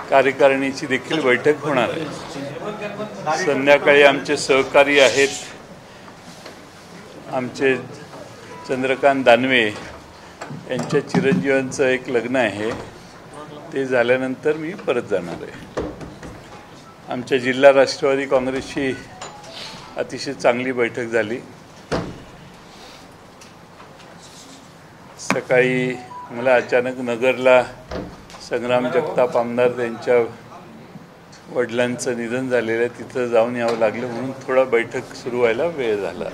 कार्यकारिणीची देखील बैठक होणार आहे। संध्याकाळी आमचे सहकारी आहेत, आमचे चंद्रकांत दानवे यांच्या चिरंजीवांचं एक लग्न आहे, ते झाल्यानंतर मी परत जाणार आहे। आमच्या जिल्हा राष्ट्रवादी काँग्रेसची अतिशय चांगली बैठक झाली। सकाळी मला अचानक नगरला संग्राम जगताप आमदार त्यांच्या वडिलांचं निधन झालेलं आहे, तिथं जाऊन यावं लागलं, म्हणून थोडा बैठक सुरू व्हायला वेळ झाला।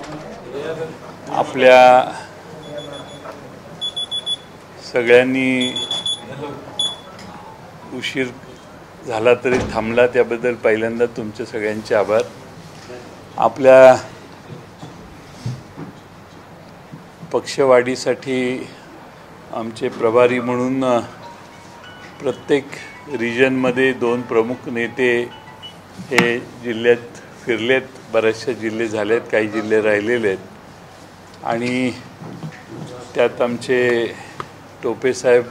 आपल्या सगळ्यांनी उशीर झाला तरी थांबला, त्याबद्दल पहिल्यांदा तुमचे सगळ्यांचे आभार। आपल्या पक्षवाढीसाठी आमचे प्रभारी म्हणून प्रत्येक रिजनमध्ये 2 प्रमुख नेते हे जिल्ह्यात फिरलेत, बरेचसे जिल्हे झालेत, काही जिल्हे राहिलेले आहेत। आणि त्यात आमचे टोपे साहेब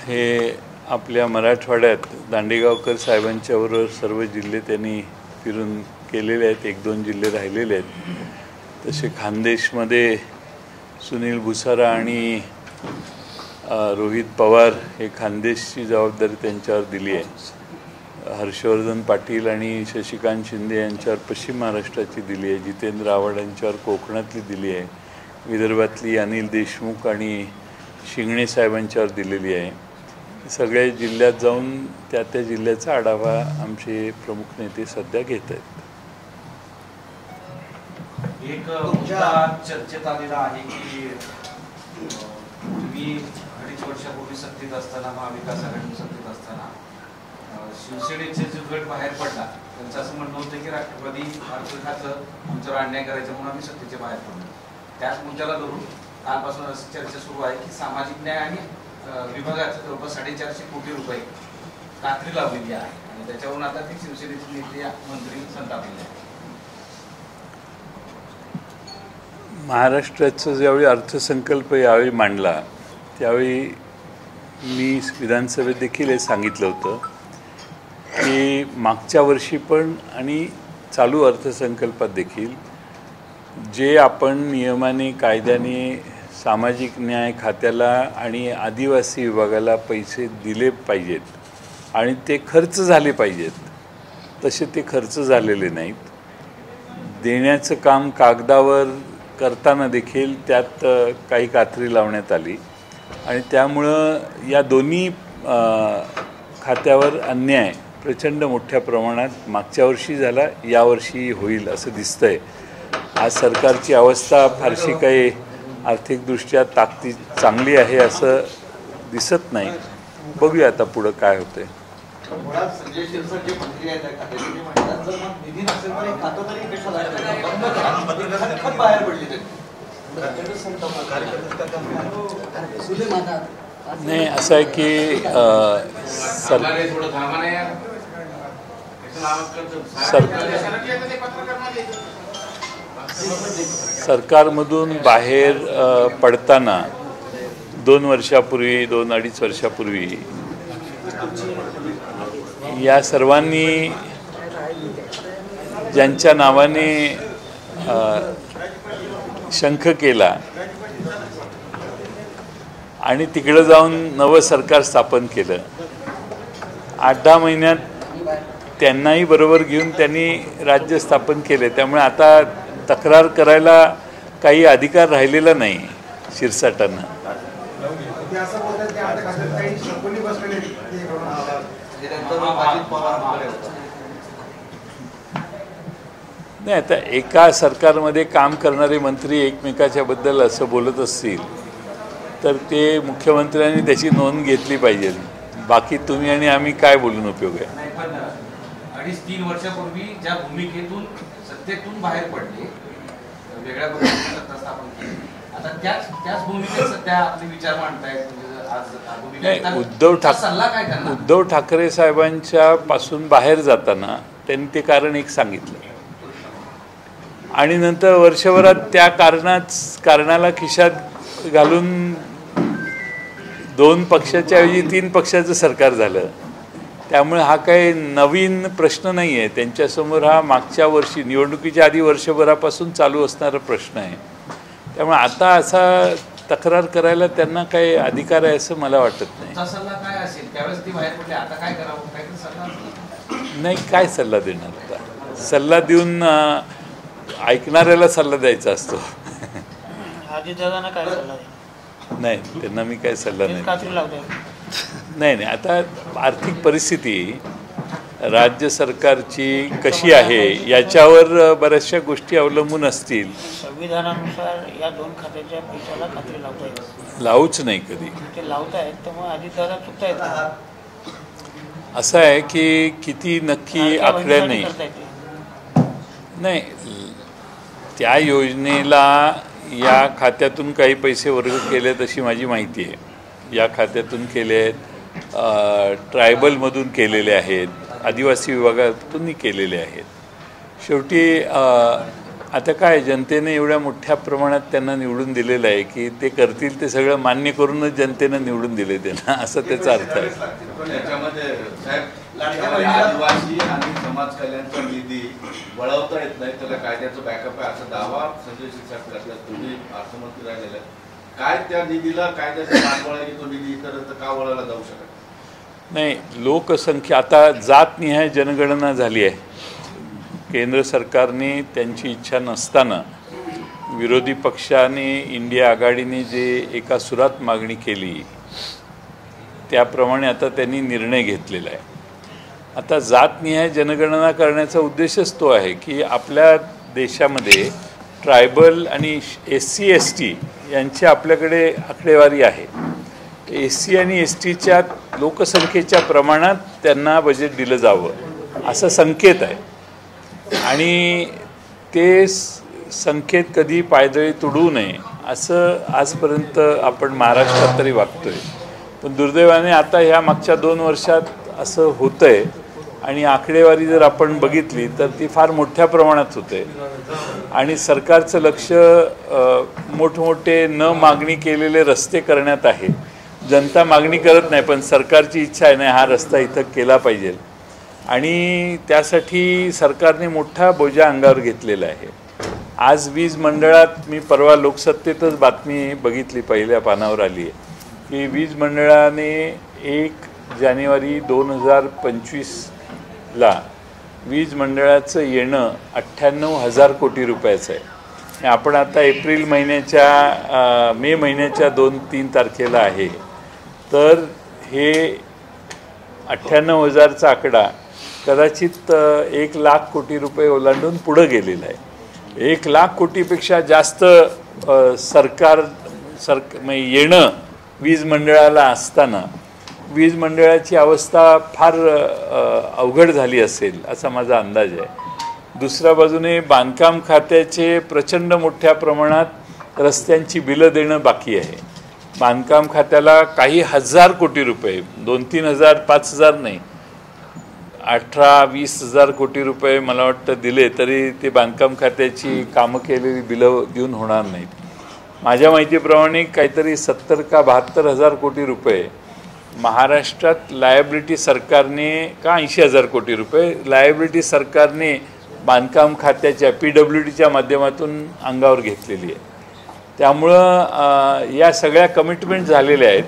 हे आपल्या मराठवाड्यात दांडेगावकर साहेबांच्याबरोबर सर्व जिल्हे त्यांनी फिरून केलेले आहेत, 1-2 जिल्हे राहिलेले आहेत। तसे खानदेशमध्ये सुनील भुसारा आणि रोहित पवार हे खानदेशची जबाबदारी त्यांच्यावर दिली आहे। हर्षवर्धन पाटील आणि शशिकांत शिंदे यांच्यावर पश्चिम महाराष्ट्राची दिली आहे। जितेंद्र आव्हाड यांच्यावर कोकणातली दिली आहे। विदर्भातली अनिल देशमुख आणि शिंगणे साहेबांच्यावर दिलेली आहे। सगळ्या जिल्ह्यात जाऊन त्या जिल्ह्याचा आढावा आमचे प्रमुख नेते सध्या घेत आहेत। एक मुद्दा चर्चेत आलेला आहे की तुम्ही 2.5 वर्षापूर्वी सत्तेत असताना, महाविकास आघाडी सत्तेत असताना शिवसेनेचे जो गट बाहेर पडला, त्यांचं असं म्हणणं होतं की राष्ट्रवादी अर्थ खातं आमच्यावर अन्याय करायचं म्हणून आम्ही सत्तेचे बाहेर पडलो। त्याच मुद्द्याला धरून कालपासून अशी चर्चा सुरू आहे की सामाजिक न्याय आणि विभागाचं जवळपास 450 कोटी रुपये कात्री लावलेली आहे आणि त्याच्यावरून आता ती शिवसेनेचे नेते मंत्री संतापलेले आहेत। महाराष्ट्राचा ज्यावेळी अर्थसंकल्प यावेळी मांडला त्यावेळी मी विधानसभेत देखील हे सांगितलं होतं की मागच्या वर्षी पण आणि चालू अर्थसंकल्पात देखील जे आपण नियमाने कायद्याने सामाजिक न्याय खात्याला आणि आदिवासी विभागाला पैसे दिले पाहिजेत आणि ते खर्च झाले पाहिजेत, तसे ते खर्च झालेले नाहीत। देण्याचं काम कागदावर करताना देखील त्यात काही कात्री लावण्यात आली आणि त्यामुळं या दोन्ही खात्यावर अन्याय प्रचंड मोठ्या प्रमाणात मागच्या वर्षी झाला, यावर्षी होईल असं दिसतंय। आज सरकारची अवस्था फारशी काही आर्थिकदृष्ट्या ताकदी चांगली आहे असं दिसत नाही। बघूया आता पुढं काय होतंय। नाही, असं आहे की सरकारमधून बाहेर पडताना 2 वर्षापूर्वी, 2-2.5 वर्षापूर्वी या सर्वांनी ज्यांच्या नावाने शंख केला आणि तिकडे जाऊन नवं सरकार स्थापन केलं, 8-10 महिन्यात त्यांनाही बरोबर घेऊन त्यांनी राज्य स्थापन केले। त्यामुळे आता तक्रार करायला काही अधिकार राहिलेला नाही शिरसाटांना। नाही, आता एका सरकारमध्ये काम करणारे मंत्री एकमेकाच्या बद्दल असं बोलत असतील तर ते मुख्यमंत्र्यांनी त्याची नोंद घेतली पाहिजे। बाकी तुम्ही आणि आम्ही काय बोलून उपयोग आहे? 2.5-3 वर्षापूर्वी ज्या भूमिकेतून सत्तेतून बाहेर पडले, वेगळ्या पद्धतीने सत्ता स्थापन केली, आता त्याच भूमिकेत सध्या आपले विचार मांडतायत। उद्धव ठाकरे साहेबांच्या पासून बाहेर जाताना त्यांनी ते कारण एक सांगितलं आणि नंतर वर्षभरात त्या कारणाला खिशात घालून 2 पक्षाच्या ऐवजी 3 पक्षाचं सरकार झालं. त्यामुळे हा काही नवीन प्रश्न नाही आहे. त्यांच्यासमोर हा मागच्या वर्षी निवडणुकीच्या आधी वर्षभरापासून चालू असणारा प्रश्न आहे. त्यामुळे आता असा तक्रार करायला त्यांना काही अधिकार आहे असं मला वाटत नाही. तुमचा सल्ला काय असेल? त्यावेळेस ती बाहेर पडली, आता काय करावं? काहीतरी सल्ला असेल? नाही, काय सल्ला देणार आता? सल्ला देऊन ऐकणाऱ्याला सल्ला द्यायचा असतो. अजितदादांना काय सल्ला द्याल? नाही, त्यांना मी काय सल्ला तेच नाही. कात्री लावताय. नाही, आता आर्थिक परिस्थिती राज्य सरकारची कशी आहे याच्यावर बऱ्याचशा गोष्टी अवलंबून असतील. संविधानानुसार या 2 खात्याच्या पैशाला खात्री लावता येईल. लावूच नाही कधी. ते लावतायत, त्यामुळे अजितदादा चुकतायत. असं आहे की किती नक्की आकड्याने नाही, त्या योजनेला या खात्यातून काही पैसे वर्ग केलेत अशी माझी माहिती आहे. या खात्यातून केले आहेत, ट्रायबलमधून केलेले आहेत, आदिवासी विभागातूनही केलेले आहेत. शेवटी आता काय, जनतेने एवढ्या मोठ्या प्रमाणात त्यांना निवडून दिलेलं आहे की ते करतील ते सगळं मान्य करूनच जनतेनं निवडून दिले त्यांना, असं त्याचा अर्थ आहे. याच्यामध्ये साहेब आदिवासी आणि समाज कल्याणचा निधी वळवता येत नाही, त्याला कायद्याचं बॅकअप आहे असा दावा संजय शिरसाट करतात. तुम्ही अर्थमंत्री राहिलेला काय त्या निधीला कायद्याचं पाठबळ आहे की तो निधी इतरत्र का वळवला जाऊ शकत नाही? लोकसंख्या आता जातनिहाय जनगणना झाली आहे. केंद्र सरकारने त्यांची इच्छा नसताना विरोधी पक्षाने इंडिया आघाडीने जे एका सुरात मागणी केली त्याप्रमाणे आता त्यांनी निर्णय घेतलेला आहे. आता जातनिहाय जनगणना करण्याचा उद्देशच तो आहे की आपल्या देशामध्ये ट्रायबल आणि SC ST यांची आपल्याकडे आकडेवारी आहे. SC आणि STच्या लोकसंख्येच्या प्रमाणात त्यांना बजेट दिलं जावं असा संकेत आहे. आणि ते संकेत कधी पायदळी तुडू नये असं आजपर्यंत आपण महाराष्ट्रात तरी वागतोय. पण दुर्दैवाने आता ह्या मागच्या 2 वर्षात असं होतं आहे आणि आकडेवारी जर आपण बघितली तर ती फार मोठ्या प्रमाणात होते. आणि सरकारचं लक्ष मोठमोठे न मागणी केलेले रस्ते करण्यात आहे. जनता मागणी करत नाही, पण सरकारची इच्छा आहे नाही हा रस्ता इथं केला पाहिजे आणि त्यासाठी सरकारने मोठा बोजा अंगावर घेतलेला आहे. आज वीज मंडळात मी परवा लोकसत्तेतच बातमी बघितली, पहिल्या पानावर आली आहे की वीज मंडळाने 1 जानेवारी 2025ला वीज मंडळाचं येणं 98,000 कोटी रुपयाचं आहे. आपण आता एप्रिल महिन्याच्या मे महिन्याच्या 2-3 तारखेला आहे, तर हे 98,000चा आकडा कदाचित 1,00,000 कोटी रुपये ओलांडून पुढं गेलेला आहे. 1,00,000 कोटीपेक्षा जास्त सरकार येणं वीज मंडळाला असताना वीज मंडळाची अवस्था फार अवघड झाली असेल असा माझा अंदाज आहे. दुसऱ्या बाजूने बांधकाम खात्याचे प्रचंड मोठ्या प्रमाणात रस्त्यांची बिलं देणं बाकी आहे. बांधकाम खात्याला काही हजार कोटी रुपये, 2-3 हजार 5,000 नाही, 18-20 हजार कोटी रुपये मला वाटतं दिले तरी ते बांधकाम खात्याची कामं केलेली बिलं देऊन होणार नाहीत. माझ्या माहितीप्रमाणे काहीतरी 70 का 72 हजार कोटी रुपये महाराष्ट्रात लायबिलिटी सरकारने, का 80 हजार कोटी रुपये लायबिलिटी सरकारने बांधकाम खात्याच्या PWDच्या माध्यमातून अंगावर घेतलेली आहे. त्यामुळं या सगळ्या कमिटमेंट झालेल्या आहेत.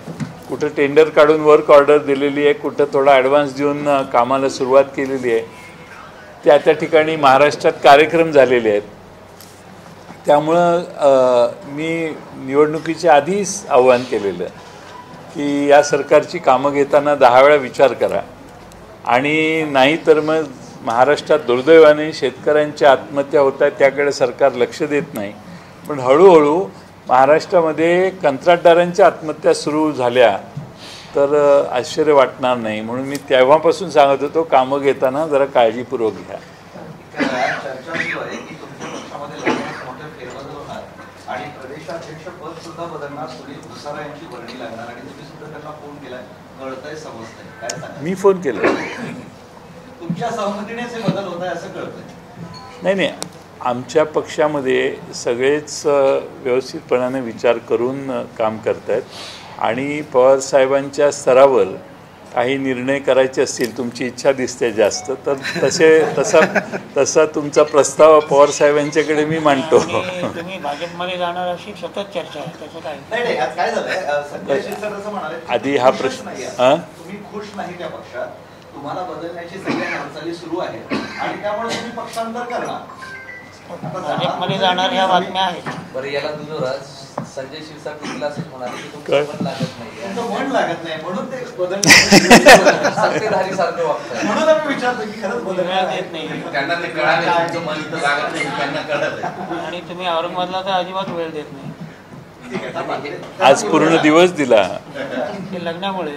कुठं टेंडर काढून वर्क ऑर्डर दिलेली आहे, कुठं थोडा ॲडव्हान्स देऊन कामाला सुरुवात केलेली आहे. त्या ठिकाणी महाराष्ट्रात कार्यक्रम झालेले आहेत. त्यामुळं मी निवडणुकीच्या आधीच आव्हान केलेलं की या सरकारची कामं घेताना 10 वेळा विचार करा. आणि नाही तर मग महाराष्ट्रात दुर्दैवाने शेतकऱ्यांच्या आत्महत्या होत आहेत, त्याकडे सरकार लक्ष देत नाही. पण हळूहळू महाराष्ट्रामध्ये कंत्राटदारांच्या आत्महत्या सुरू झाल्या तर आश्चर्य वाटणार नाही. म्हणून मी तेव्हापासून सांगत होतो कामं घेताना जरा काळजीपूर्वक घ्या. आणि प्रदेशाध्यक्ष पद सुद्धा बदलणार, सुनील भुसारा यांची वर्णी लागणार आणि तुम्ही सुद्धा त्यांना फोन केलाय, कळतंय, समजतंय, काय सांगा? मी फोन केला. तुमच्या सहमतीनेच हे बदल होत आहे असं कळतंय? नाही, आमच्या पक्षामध्ये सगळेच व्यवस्थितपणाने विचार करून काम करत आहेत. आणि पवारसाहेबांच्या स्तरावर काही निर्णय करायचे असतील, तुमची इच्छा दिसते जास्त, तर तसा तुमचा प्रस्ताव पवारसाहेबांच्याकडे मी मांडतो. आणि तुम्ही भाजपमध्ये जाणार अशी सतत चर्चा आहे, त्याचं काय? नाही आज काय झालंय, संजय शिरसाट असं म्हणाले, आधी हा प्रश्न तुम्ही खुश नाही त्या पक्षात, तुम्हाला बदलण्याची सगळ्या हालचाली सुरू आहेत आणि त्यामुळे तुम्ही पक्षांतर करणार, भाजपमध्ये जाणार ह्या बातम्या आहेत. बरं, याला दुजोरा संजय शिरसाट देखील असंच म्हणाले की तुमचं मन लागत नाही, तुमचं मन लागत नाही म्हणून ते बदलण्याची सत्तेधारी सारखं वागतंय. म्हणून आम्ही विचारतो की खरंच वेळ देत नाही. त्यांना ते कळालं तुमचं मन इथं लागत नाही, त्यांना कळत आणि तुम्ही औरंगाबादला तर अजिबात वेळ देत नाही, आज पूर्ण दिवस दिला. ते लग्नामुळे.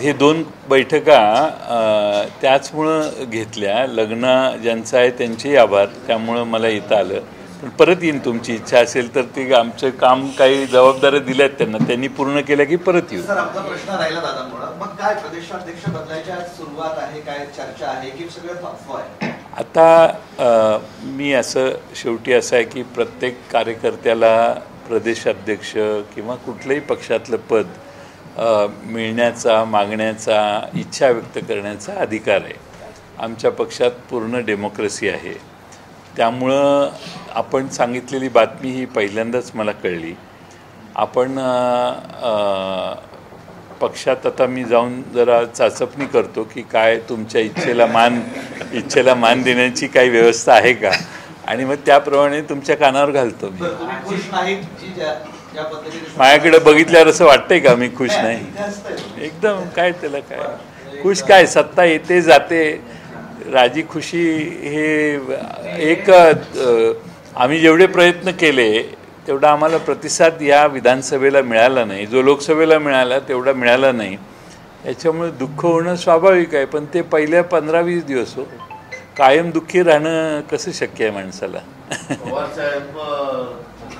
हे 2 बैठका त्याचमुळं घेतल्या, लग्न ज्यांचं आहे त्यांचेही आभार, त्यामुळं मला येता आलं. पण परत येईन, तुमची इच्छा असेल तर ती आमचं काम काही जबाबदाऱ्या दिल्यात त्यांनी पूर्ण केल्या की परत येऊ. सर, आमचा प्रश्न राहिला दादांमुळे, मग काय प्रदेशाध्यक्ष बदलायच्या सुरुवात आहे, काय चर्चा आहे की सगळं अफवा आहे? आता मी असं शेवटी असं आहे की प्रत्येक कार्यकर्त्याला प्रदेशाध्यक्ष किंवा कुठल्याही पक्षातलं पद मिळण्याचा, मागण्याचा, इच्छा व्यक्त करण्याचा अधिकार आहे. आमच्या पक्षात पूर्ण डेमोक्रेसी आहे. त्यामुळं आपण सांगितलेली बातमी ही पहिल्यांदाच मला कळली. आपण पक्षात आता मी जाऊन जरा चाचपणी करतो की काय तुमच्या इच्छेला मान देण्याची काही व्यवस्था आहे का, आणि मग त्याप्रमाणे तुमच्या कानावर घालतो मी. माझ्याकडे बघितल्यावर असं वाटतंय का मी खुश नाही? एकदम काय त्याला काय खुश काय, सत्ता येते जाते, राजी खुशी हे एक आम्ही जेवढे प्रयत्न केले तेवढा आम्हाला प्रतिसाद या विधानसभेला मिळाला नाही, जो लोकसभेला मिळाला तेवढा मिळाला नाही. याच्यामुळे दुःख होणं स्वाभाविक आहे, पण ते पहिल्या 15-20 दिवस हो, कायम दुःखी राहणं कसं शक्य आहे माणसाला? पवारसाहेब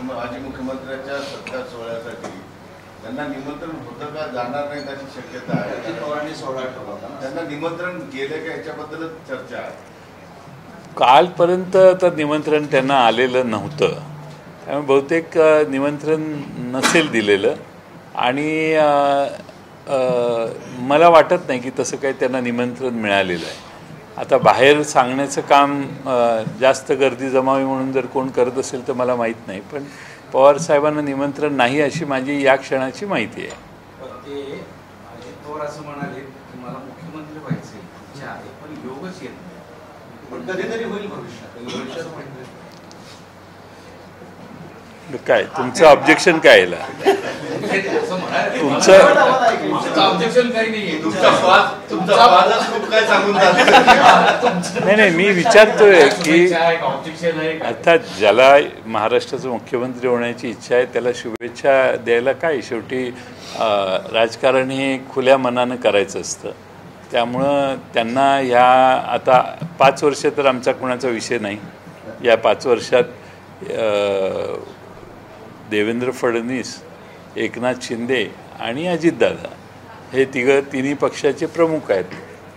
माजी मुख्यमंत्र्यांच्या सत्कार सोहळ्यासाठी त्यांना निमंत्रण होतं का, जाणार नाही त्याची शक्यता आहे? पवारांनी सोहळा ठेवला, त्यांना निमंत्रण गेले का याच्याबद्दलच चर्चा आहे. कालपर्यंत तर निमंत्रण त्यांना आलेलं नव्हतं, त्यामुळे बहुतेक निमंत्रण नसेल दिलेलं, आणि मला वाटत नाही की तसं काही त्यांना निमंत्रण मिळालेलं आहे. आता बाहेर सांगण्याचं काम जास्त गर्दी जमावी म्हणून जर कोण करत असेल तर मला माहीत नाही, पण पवारसाहेबांना निमंत्रण नाही अशी माझी या क्षणाची माहिती आहे. ते अजित पवार असं म्हणाले की मला मुख्यमंत्री व्हायचे इच्छा आहे, पण योगच येत नाही. पण कधीतरी होईल भविष्यात. काय तुमचं ऑब्जेक्शन काय याला? तुमचं ऑब्जेक्शन काही नाहीये, नाही मी विचारतोय की ऑब्जेक्शन आहे. अर्थात ज्याला महाराष्ट्राचा मुख्यमंत्री होण्याची इच्छा आहे त्याला शुभेच्छा द्यायला काय, शेवटी राजकारण हे खुल्या मनानं करायचं असतं. त्यामुळं त्यांना ह्या आता 5 वर्ष तर आमचा कुणाचा विषय नाही. या 5 वर्षात देवेंद्र फडणवीस, एकनाथ शिंदे आणि अजितदादा हे तिन्ही पक्षाचे प्रमुख आहेत.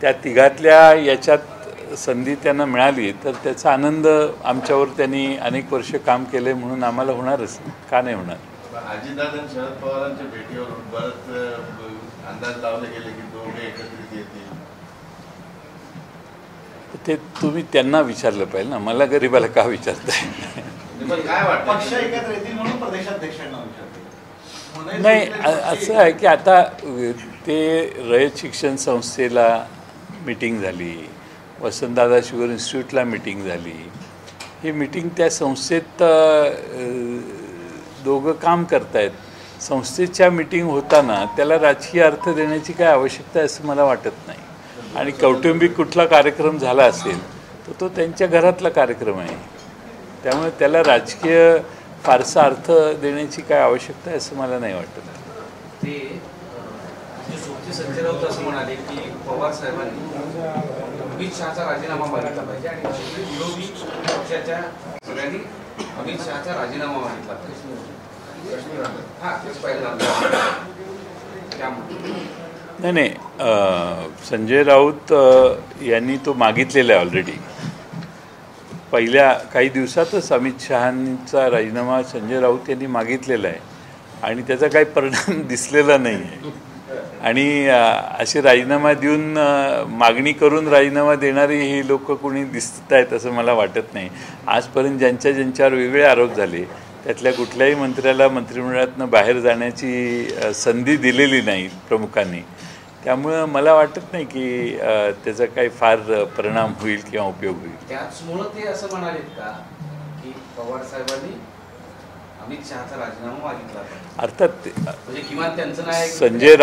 त्या तिघातल्या याच्यात संधी त्यांना मिळाली तर त्याचा आनंद आमच्यावर त्यांनी अनेक वर्ष काम केले म्हणून आम्हाला होणारच, का नाही होणार? अजितदादा आणि शरद पवारांच्या भेटीवर बरंच अंदाज लावले गेले की दोघे एकत्रित येतील. ते तुम्ही त्यांना विचारलं पाहिजे ना, मला गरीबाला का विचारताय? काय वाटतं, पक्ष एकत्र येतील म्हणून प्रदेशाध्यक्षांना विचारते? नाही, असं आहे की आता ते रयत शिक्षण संस्थेला मीटिंग झाली, वसंतदादा शुगर इन्स्टिट्यूटला मीटिंग झाली. ही मीटिंग त्या संस्थेत दोघं काम करतायत. संस्थेच्या मीटिंग होताना त्याला राजकीय अर्थ देण्याची काय आवश्यकता आहे असं मला वाटत नाही. आणि कौटुंबिक कुठला कार्यक्रम झाला असेल तर तो त्यांच्या घरातला कार्यक्रम आहे, त्यामुळे त्याला राजकीय फारसा अर्थ देण्याची काय आवश्यकता आहे असं मला नाही वाटत. ते संजय राऊत असं म्हणाले की पवार साहेबांनी अमित शहाचा राजीनामा मागितला पाहिजे आणि विरोधी पक्षाच्या सगळ्यांनी अमित शहाचा राजीनामा मागितला पाहिजे. तेच पाहिजे. नाही, संजय राऊत यांनी तो मागितलेला आहे ऑलरेडी. पहिल्या काही दिवसातच अमित शहांचा राजीनामा संजय राऊत यांनी मागितलेला आहे. आणि त्याचा काही परिणाम दिसलेला नाही आहे. आणि असे राजीनामा देऊन मागणी करून राजीनामा देणारी ही लोक कोणी दिसत आहेत असं मला वाटत नाही. आजपर्यंत ज्यांच्यावर वेगळे आरोप झाले त्यातल्या कुठल्याही मंत्र्याला मंत्रिमंडळातनं बाहेर जाण्याची संधी दिलेली नाही प्रमुखांनी. त्यामुळं मला वाटत नाही की त्याचा काही फार परिणाम होईल किंवा उपयोग होईल. त्याचमुळं ते असं म्हणालेत का की पवार साहेबांनी अमित शहाचा राजीनामा मागितला? अर्थात म्हणजे किमान त्यांचं नाही. संजय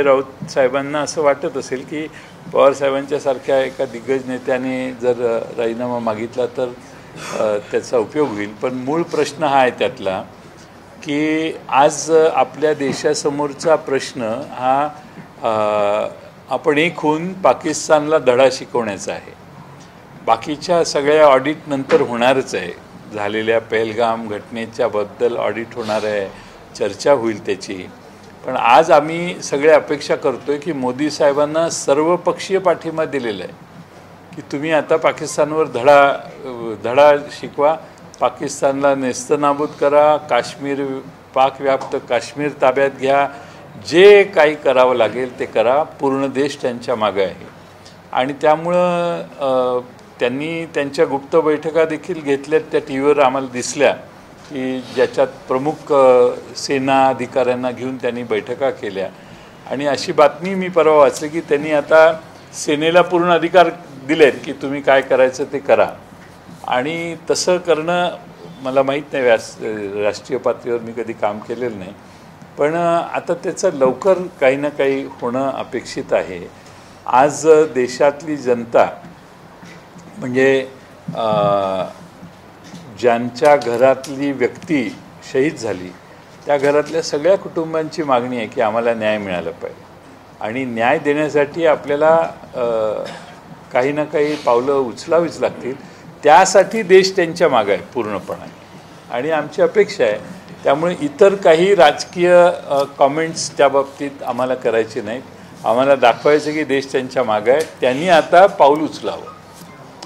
राऊत साहेबांना असं वाटत असेल की पवार साहेबांच्या सारख्या एका दिग्गज नेत्याने जर राजीनामा मागितला तर त्याचा उपयोग होईल. पण मूळ प्रश्न हा आहे त्यातला की आज आपल्या देशासमोरचा प्रश्न हा आपण एक होऊन पाकिस्तानला धडा शिकवण्याचा आहे. बाकीच्या सगळ्या ऑडिट नंतर होणारच आहे. झालेल्या पहलगाम घटनेच्या बद्दल ऑडिट होणार आहे, चर्चा होईल त्याची. पण आज आम्ही सगळे अपेक्षा करतोय की मोदी साहेबांना सर्वपक्षीय पाठिंबा दिलेला आहे की तुम्ही आता पाकिस्तानवर धडा शिकवा, पाकिस्तानला नेस्तनाबूत करा, पाकव्याप्त काश्मीर ताब्यात घ्या, जे काही करावं लागेल ते करा. पूर्ण देश त्यांच्या मागे आहे. आणि त्यामुळं त्यांनी त्यांच्या गुप्त बैठका देखील घेतल्यात. त्या टी व्हीवर आम्हाला दिसल्या की ज्याच्यात प्रमुख सेना अधिकाऱ्यांना घेऊन त्यांनी बैठका केल्या. आणि अशी बातमी मी परवा वाचली की त्यांनी आता सेनेला पूर्ण अधिकार दिलेत की तुम्ही काय करायचं ते करा. आणि तसं करणं मला माहीत नाही, राष्ट्रीय पातळीवर मी कधी काम केलेलं नाही. पण आता त्याचं लवकर काही ना काही होणं अपेक्षित आहे. आज देशातली जनता म्हणजे ज्यांच्या घरातली व्यक्ती शहीद झाली त्या घरातल्या सगळ्या कुटुंबांची मागणी आहे की आम्हाला न्याय मिळाला पाहिजे. आणि न्याय देण्यासाठी आपल्याला काही ना काही पावलं उचलावीच लागतील. त्यासाठी देश त्यांच्या मागे आहे पूर्णपणे आणि आमची अपेक्षा आहे. त्यामुळे इतर काही राजकीय कॉमेंट्स त्या बाबतीत आम्हाला करायचे नाहीत. आम्हाला दाखवायचं की देश त्यांच्या मागे आहे. त्यांनी आता पाऊल उचलावं.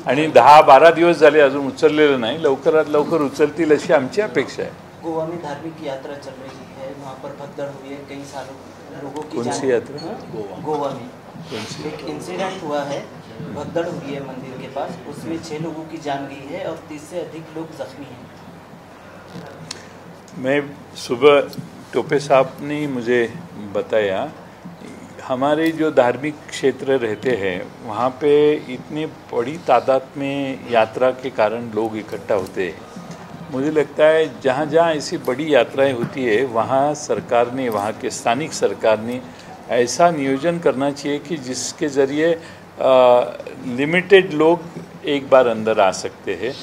आणि 10-12 दिवस झाले अजून उचललेलं नाही. लवकरात लवकर उचलतील अशी आमची अपेक्षा आहे. गोवा में धार्मिक यात्रा चल रही है, वहाँ पर भगदड़ हुई है, कई सालों लोगों की कौन सी यात्रा? गोवा में कौन सी? एक इंसिडेंट हुआ है, भगदड़ हुई है मंदिर के पास, उसमें 6 लोगों की जान गई है और 30 से अधिक लोग जख्मी हैं. मैं सुबह टोपे साहब ने मुझे बताया हमारे जो धार्मिक क्षेत्र रहते हैं वहाँ पे इतनी बड़ी तादाद में यात्रा के कारण लोग इकट्ठा होते हैं. मुझे लगता है जहाँ जहाँ ऐसी बड़ी यात्राएं होती है वहाँ सरकार ने, वहाँ के स्थानिक सरकार ने ऐसा नियोजन करना चाहिए कि जिसके ज़रिए लिमिटेड लोग एक बार अंदर आ सकते हैं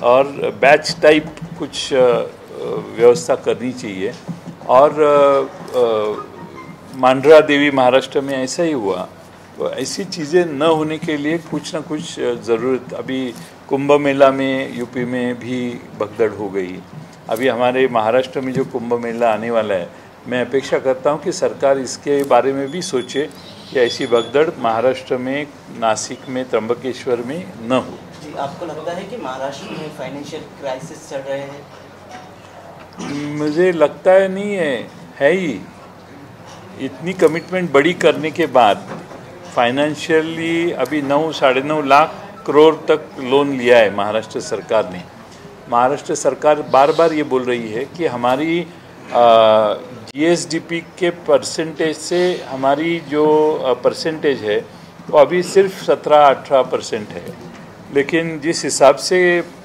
और बैच टाइप कुछ व्यवस्था करनी चाहिए. और मांडरा देवी महाराष्ट्र में ऐसा ही हुआ. तो ऐसी चीज़ें न होने के लिए कुछ ना कुछ ज़रूरत. अभी कुंभ मेला में यूपी में भी भगदड़ हो गई. अभी हमारे महाराष्ट्र में जो कुंभ मेला आने वाला है, मैं अपेक्षा करता हूँ कि सरकार इसके बारे में भी सोचे कि ऐसी भगदड़ महाराष्ट्र में, नासिक में, त्र्यंबकेश्वर में न हो. जी, आपको लगता है कि महाराष्ट्र में फाइनेंशियल क्राइसिस चल रहे हैं? मुझे लगता है नहीं है ही. इतनी कमिटमेंट बड़ी करने के बाद फाइनेंशियली अभी 9-9.5 लाख करोड़ तक लोन लिया है महाराष्ट्र सरकार ने. महाराष्ट्र सरकार बार बार ये बोल रही है कि हमारी जीएसडीपी के परसेंटेज से हमारी जो परसेंटेज है वो अभी सिर्फ 17-18% है. लेकिन जिस हिसाब से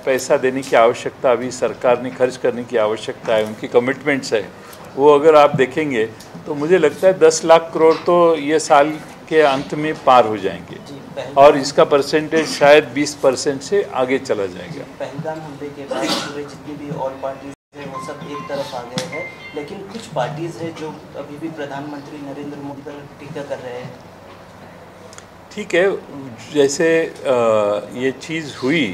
पैसा देने की आवश्यकता अभी सरकार ने खर्च करने की आवश्यकता है, उनकी कमिटमेंट्स है, वो अगर आप देखेंगे तो मुझे लगता है 10 लाख करोड़ तो ये साल के अंत में पार हो जाएंगे और इसका परसेंटेज शायद 20% से आगे चला जाएगा. पहलगाम हमले के बाद पूरे जितनी भी ऑल पार्टीज हैं वो सब एक तरफ आ गए हैं, लेकिन कुछ पार्टीज हैं जो अभी भी प्रधानमंत्री नरेंद्र मोदी पर टीका कर रहे हैं. ठीक है, जैसे ये चीज़ हुई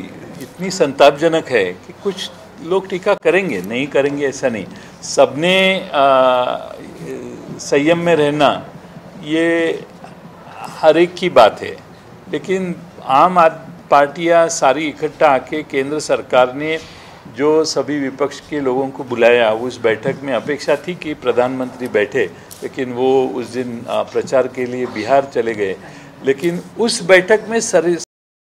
इतनी संतापजनक है कि कुछ लोग टीका करेंगे, नहीं करेंगे ऐसा नहीं. सबने संयम में रहना ये हर एक की बात है. लेकिन आम पार्टियां सारी इकट्ठा आके केंद्र सरकार ने जो सभी विपक्ष के लोगों को बुलाया, उस बैठक में अपेक्षा थी कि प्रधानमंत्री बैठे, लेकिन वो उस दिन प्रचार के लिए बिहार चले गए। लेकिन उस बैठक में सर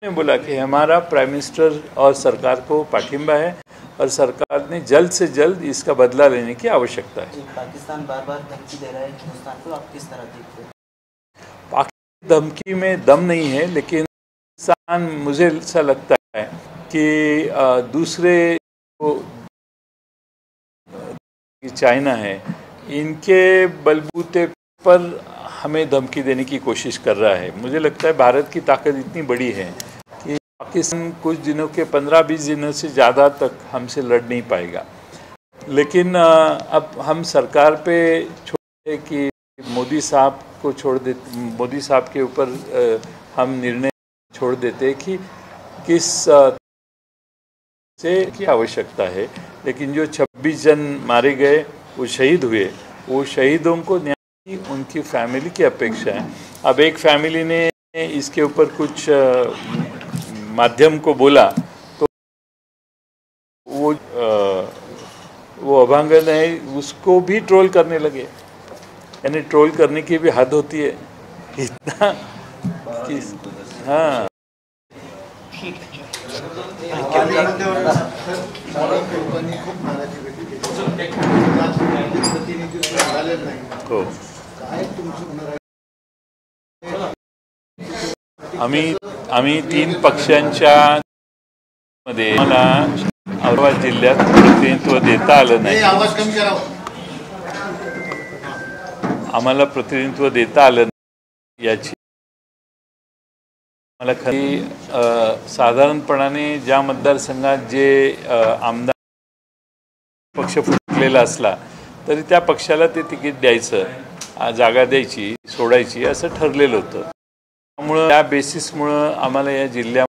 ने बोला कि हमारा प्राइम मिनिस्टर और सरकार को पाठिंबा है और सरकार ने जल्द से जल्द इसका बदला लेने की आवश्यकता है। पाकिस्तान बार बार धमकी दे रहा है हिंदुस्तान को, आप किस तरह देखते हैं? पाकिस्तान धमकी में दम नहीं है, लेकिन पाकिस्तान मुझे ऐसा लगता है कि दूसरे चाइना है, इनके बलबूते पर हमें धमकी देने की कोशिश कर रहा है। मुझे लगता है भारत की ताकत इतनी बड़ी है कि पाकिस्तान कुछ दिनों के 15-20 दिनों से ज़्यादा तक हमसे लड़ नहीं पाएगा। लेकिन अब हम सरकार पे छोड़े कि मोदी साहब को छोड़ दे, मोदी साहब के ऊपर हम निर्णय छोड़ देते कि किस से की आवश्यकता है। लेकिन जो 26 जन मारे गए, वो शहीद हुए, वो शहीदों को न्याय उनकी फैमिली की अपेक्षा है। अब एक फैमिली ने इसके ऊपर कुछ माध्यम को बोला तो वो अभांगन है, उसको भी ट्रोल करने लगे। यानी ट्रोल करने की भी हद होती है इतना कि हाँ। आम्ही 3 पक्षांच्या मध्ये मला औरंगाबाद जिल्ह्यात प्रतिनिधित्व देता आलं नाही। आम्हाला प्रतिनिधित्व देता आलं नाही याची मला खरी साधारणपणाने ज्या मतदारसंघात जे आमदार पक्ष फुटलेला असला तरी त्या पक्षाला ते तिकीट द्यायचं, जागा द्यायची, सोडायची असं ठरलेलं होतं। त्यामुळं त्या बेसिसमुळं आम्हाला या जिल्ह्यात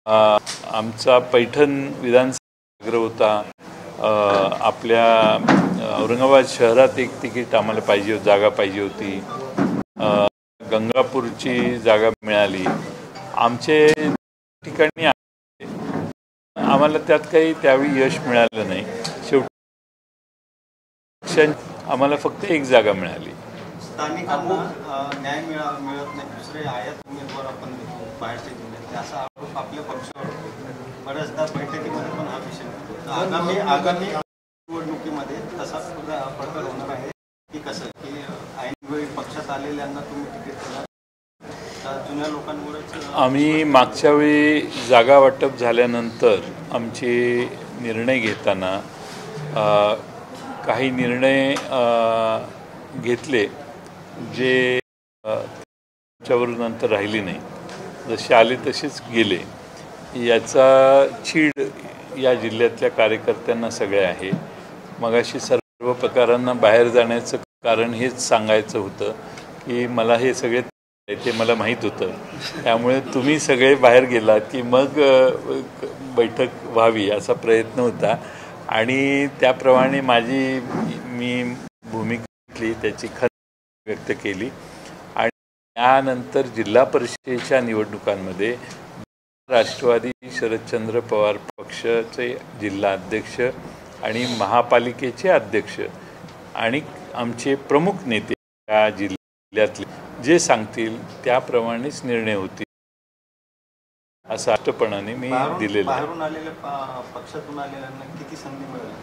आमचा पैठण विधानसभा आग्रह होता। आपल्या औरंगाबाद शहरात एक तिकीट आम्हाला पाहिजे, जागा पाहिजे होती। गंगापूरची जागा मिळाली। आमचे ठिकाणी आम्हाला त्यात काही त्यावेळी यश मिळालं नाही। शेवटी आम्हाला फक्त एक जागा मिळाली। स्थानिकांना न्याय मिळत नाही, दुसरे आयात उमेदवार आपण देतो बाहेरचे जिल्ह्यातले, असा आरोप आपल्या पक्षावर बऱ्याचदा बैठकीमध्ये पण हा विषय। आगामी निवडणुकीमध्ये तसा प्रकार होणार आहे की कसं, की ऐनवेळी पक्षात आलेल्यांना तुम्ही तिकीट देणार, जुन्या लोकांमुळेच? आम्ही मागच्या वेळी जागा वाटप झाल्यानंतर आमचे निर्णय घेताना काही निर्णय घेतले जे त्याच्यावरून नंतर राहिली नाही, जसे आले तसेच गेले। याचा चीड या जिल्ह्यातल्या कार्यकर्त्यांना सगळे आहे। मगाशी सर्व प्रकारांना बाहेर जाण्याचं कारण हेच सांगायचं होतं की मला हे सगळे ते मला माहीत होतं, त्यामुळे तुम्ही सगळे बाहेर गेलात की मग बैठक व्हावी असा प्रयत्न होता आणि त्याप्रमाणे मी भूमिका घेतली, त्याची खंत व्यक्त केली। आणि त्यानंतर जिल्हा परिषदेच्या निवडणुकांमध्ये राष्ट्रवादी शरदचंद्र पवार पक्षाचे जिल्हा अध्यक्ष आणि महापालिकेचे अध्यक्ष आणि आमचे प्रमुख नेते या जिल्ह्यातले जे सांगतील त्याप्रमाणेच निर्णय होतील असं स्पष्टपणाने मी दिलेलं आहे। बाहेरून आलेल्या पक्षातून आलेल्यांना किती संधी मिळाली?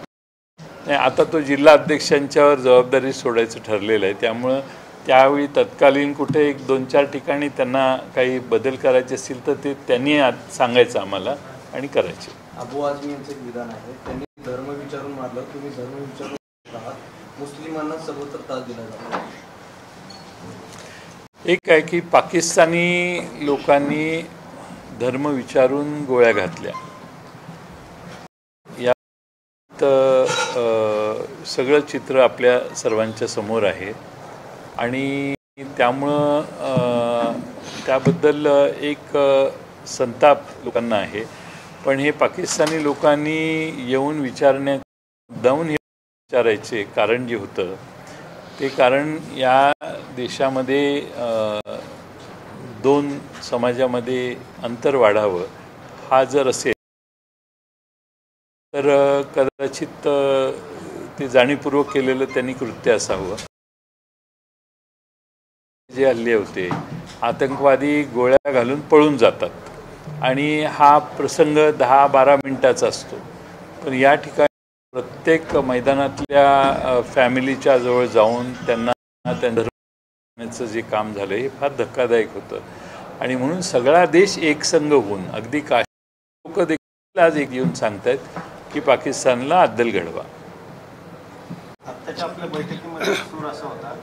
नाही, आता तो जिल्हा अध्यक्षांच्यावर जबाबदारी सोडायचं ठरलेलं आहे। त्यामुळं त्यावेळी तत्कालीन कुठे 1-2-4 ठिकाणी त्यांना काही बदल करायचे असतील तर ते त्यांनी सांगायचं आम्हाला आणि करायचे। अबू आझमी यांचं एक विधान आहे, त्यांनी धर्म विचारून मारलं, तुम्ही धर्म विचारून आहात, मुस्लिमांना सर्वत्र त्रास दिला जातो। एक आहे की पाकिस्तानी लोकांनी धर्म विचारून गोळ्या घातल्या, यात सगळं चित्र आपल्या सर्वांच्या समोर आहे आणि त्यामुळं त्याबद्दल एक संताप लोकांना आहे। पण हे पाकिस्तानी लोकांनी येऊन जाऊन हे विचारायचे कारण जे होतं ते कारण या देशामध्ये 2 समाजामध्ये अंतर वाढावं हा जर असेल तर कदाचित ते जाणीवपूर्वक केलेलं त्यांनी कृत्य असावं. जे हल्ले होते, आतंकवादी गोळ्या घालून पळून जातात आणि हा प्रसंग 10-12 मिनिटाचा असतो. पण या ठिकाणी प्रत्येक मैदानातल्या फॅमिलीच्या जवळ जाऊन त्यांना धर्माचं जे काम झालं हे फार धक्कादायक होतं. आणि म्हणून सगळा देश एकसंघ होऊन अगदी काश्मीर लोक देखील आज एक येऊन सांगतायत की पाकिस्तानला अद्दल घडवा. आत्ताच्या आपल्या बैठकीमध्ये सूर असा होता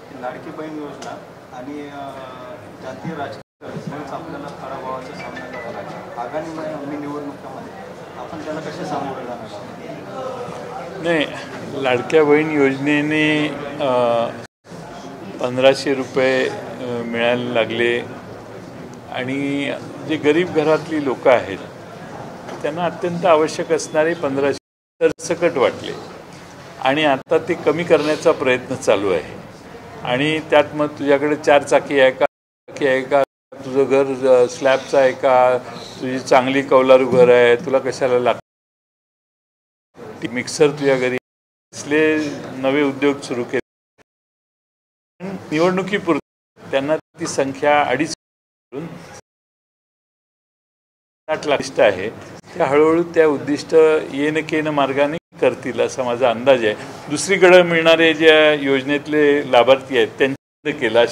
की लाडकी बहीण योजना आणि जातीय राजकारण आपल्याला पराभवाचा सामना करावा लागेल. आगामी निवडणुकामध्ये आपण त्याला कसे सामोरे जाणार? नाही, लाडक्या बहीण योजनेने 1500 रुपये मिळायला लागले आणि जे गरीब घरातली लोक आहेत त्यांना अत्यंत आवश्यक असणारे 1500 सरसकट वाटले आणि आता ते कमी करण्याचा प्रयत्न चालू आहे. आणि त्यात मग तुझ्याकडे 4 चाकी आहे का, तुझं घर स्लॅबचं आहे का, तुझी चांगली कौलारू घर आहे, तुला कशाला लागतं, मिक्सर तुझ्या घरी असले नवे उद्योग सुरू केले. निवडणुकीपुरती त्यांना ती संख्या 2.5 करून 60 लाख आहे. त्या हळूहळू त्या उद्दिष्ट येणं केनं मार्गाने करतील असा माझा अंदाज आहे. दुसरीकडे मिळणारे ज्या योजनेतले लाभार्थी आहेत त्यांनी केला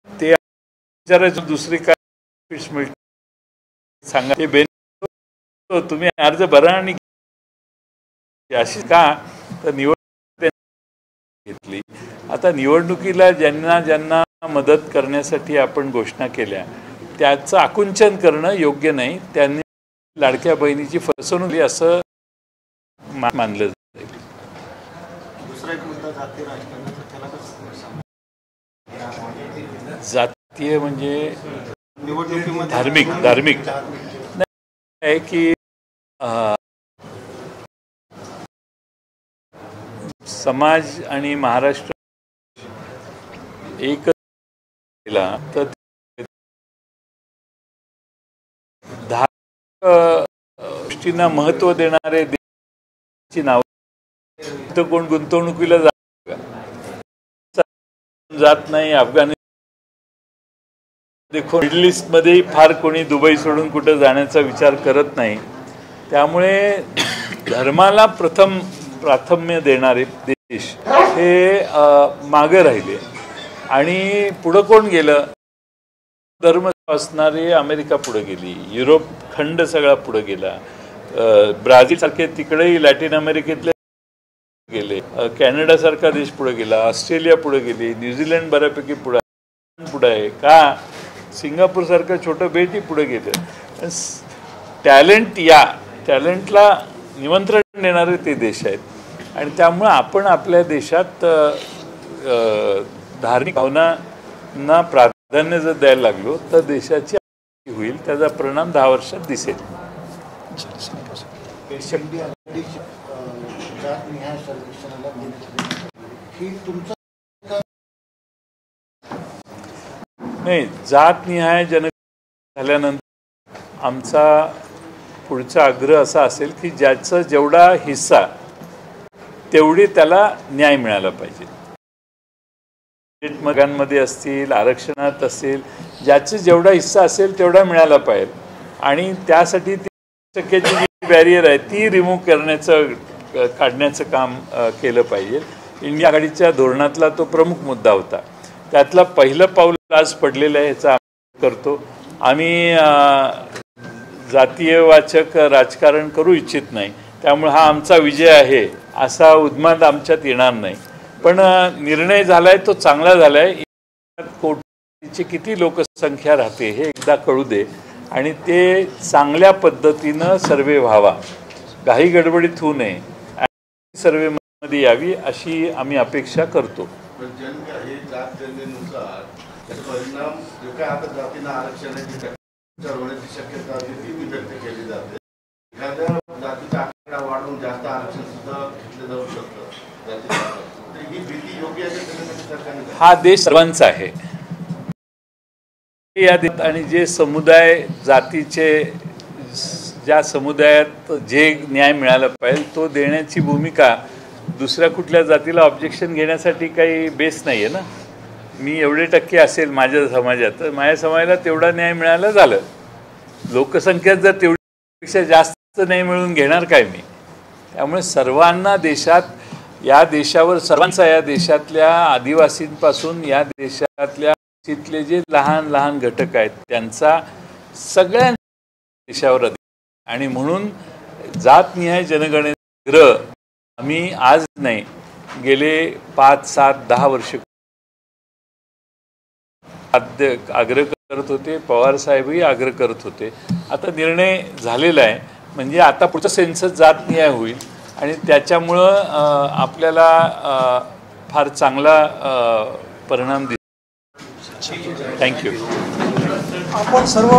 ते विचारायचं दुसरी काय मिळते सांगा. ते बेनिफिट तुम्ही अर्ज भरा आणि अशी का तर निवडणूक घेतली. आता निवडणुकीला ज्यांना मदत करण्यासाठी आपण घोषणा केल्या त्याचं आकुंचन करणं योग्य नाही. त्यांनी लाडक्या बहिणीची फसवणूक असं मानलं जाते. दुसरा एक मुद्दा जातीय राजकारणाचा, त्याला कसं जातीय म्हणजे निवडणुकीमध्ये धार्मिक नाही आहे की समाज आणि महाराष्ट्र एक केला तर गोष्टींना महत्त्व देणारे देशाची नाव तर कोण गुंतवणुकीला जात नाही. अफगाणिस्तान देखो मिडल ईस्टमध्येही फार कोणी दुबई सोडून कुठं जाण्याचा विचार करत नाही. त्यामुळे धर्माला प्राथम्य देणारे देश हे मागे राहिले. आणि पुढं कोण गेलं? धर्म असणारी अमेरिका पुढे गेली, युरोप खंड सगळा पुढे गेला, ब्राझील सारखे तिकडेही लॅटिन अमेरिकेतले गेले, कॅनडा सारखा देश पुढे गेला, ऑस्ट्रेलिया पुढे गेली, न्यूझीलंड बऱ्यापैकी पुढे आहे का, सिंगापूर सारखं छोटं बेटही पुढे गेलं. टॅलेंटला निमंत्रण देणारे ते देश आहेत. आणि त्यामुळं आपण आपल्या देशात धार्मिक भावनांना प्राधान्य जर द्यायला लागलो तर देशाची होईल. त्याचा परिणाम 10 वर्षात दिसेल. नाही, जातनिहाय झाल्यानंतर आमचा पुढचा आग्रह असा असेल की ज्याचा जेवढा हिस्सा तेवढी त्याला न्याय मिळाला पाहिजे. मगांमध्ये असतील, आरक्षणात असेल, ज्याचा जेवढा हिस्सा असेल तेवढा मिळाला पाहिजे. आणि त्यासाठी 30% जी बॅरियर आहे ती रिमूव्ह काढण्याचं काम केलं पाहिजे. इंडिया आघाडीच्या धोरणातला तो प्रमुख मुद्दा होता. त्यातला पहिलं पाऊल आज पडलेलं आहे, ह्याचा करतो. आम्ही जातीयवाचक राजकारण करू इच्छित नाही. त्यामुळे हा आमचा विजय आहे असा उद्मान आमच्यात येणार नाही. पण निर्णय झालाय तो चांगला झालाय. कोटीची किती लोकसंख्या राहते हे एकदा कळू दे आणि ते चांगल्या पद्धतीनं सर्वे व्हावा, काही गडबडीत होऊ नये, सर्वेमध्ये यावी अशी आम्ही अपेक्षा करतो. परिणाम जो काय आता जातीनं आरक्षणाची होण्याची शक्यता ती व्यक्त केली जाते. एखाद्या जातीचा आकडा वाढवून जास्त आरक्षण सुद्धा घेतलं जाऊ शकतं. ही भीती योग्य आहे? हा देश सर्वांचा आहे. यादीत आणि जे समुदाय जातीचे ज्या समुदायात जे न्याय मिळाला पाहिजे तो देण्याची भूमिका दुसऱ्या कुठल्या जातीला ऑब्जेक्शन घेण्यासाठी काही बेस नाही आहे ना. मी एवढे टक्के असेल माझ्या समाजात तर माझ्या समाजाला तेवढा न्याय मिळाला झालं. लोकसंख्या जर तेवढीपेक्षा जास्त नाही मिळून घेणार काय मी. त्यामुळे सर्वांना देशात या देशावर सर्वांचा या देशातल्या आदिवासींपासून या देशातल्या तिथले जे लहान लहान घटक आहेत त्यांचा सगळ्या देशावर अधिकार आणि म्हणून जातनिहाय जनगणना आम्ही आज नाही गेले 5, 7, 10 वर्ष आग्रह करत होते. पवार साहेबही आग्रह करत होते. आता निर्णय झालेला आहे म्हणजे आता पुढचा सेन्सस जातनिहाय होईल आणि त्याच्यामुळं आपल्याला फार चांगला परिणाम दिसेल. थँक्यू. आपण सर्व